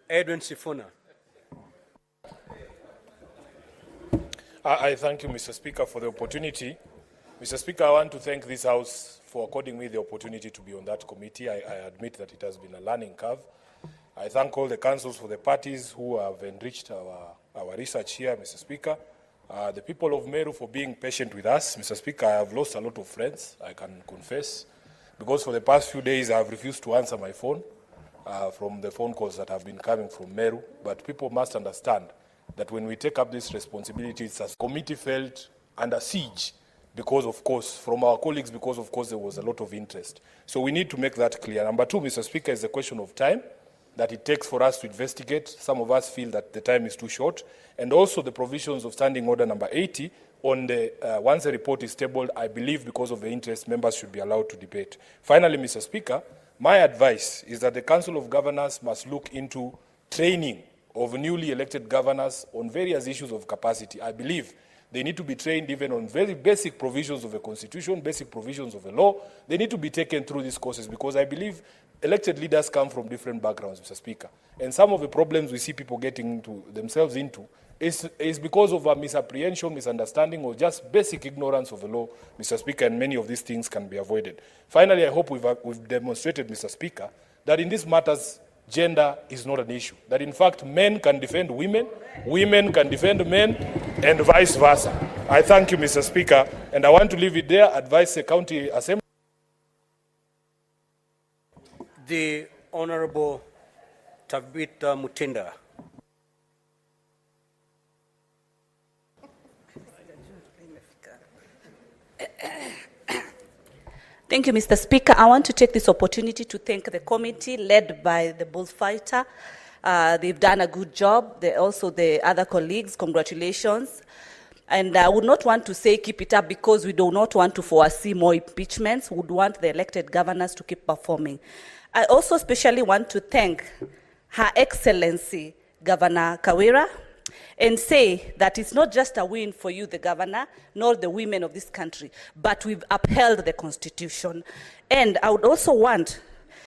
Edwin Sifuna. I thank you, Mr. Speaker, for the opportunity. Mr. Speaker, I want to thank this House for according me the opportunity to be on that committee. I admit that it has been a learning curve. I thank all the councils for the parties who have enriched our research here, Mr. Speaker. The people of Meru for being patient with us. Mr. Speaker, I have lost a lot of friends, I can confess, because for the past few days I have refused to answer my phone from the phone calls that have been coming from Meru. But people must understand that when we take up this responsibility, it's a committee felt under siege because, of course, from our colleagues, because, of course, there was a lot of interest. So we need to make that clear. Number two, Mr. Speaker, is the question of time that it takes for us to investigate. Some of us feel that the time is too short. And also the provisions of Standing Order number 80 on the, once a report is tabled, I believe because of the interest, members should be allowed to debate. Finally, Mr. Speaker, my advice is that the Council of Governors must look into training of newly elected governors on various issues of capacity. I believe they need to be trained even on very basic provisions of the Constitution, basic provisions of the law. They need to be taken through these courses because I believe elected leaders come from different backgrounds, Mr. Speaker. And some of the problems we see people getting themselves into is because of a misapprehension, misunderstanding, or just basic ignorance of the law, Mr. Speaker, and many of these things can be avoided. Finally, I hope we've demonstrated, Mr. Speaker, that in these matters, gender is not an issue. That in fact, men can defend women, women can defend men, and vice versa. I thank you, Mr. Speaker, and I want to leave it there, advise the County Assembly. The Honorable Tabitha Mutinda. Thank you, Mr. Speaker. I want to take this opportunity to thank the committee led by the bullfighter. They've done a good job. Also the other colleagues, congratulations. And I would not want to say keep it up because we do not want to foresee more impeachments. We would want the elected governors to keep performing. I also especially want to thank Her Excellency Governor Kawira and say that it's not just a win for you, the governor, nor the women of this country, but we've upheld the Constitution. And I would also want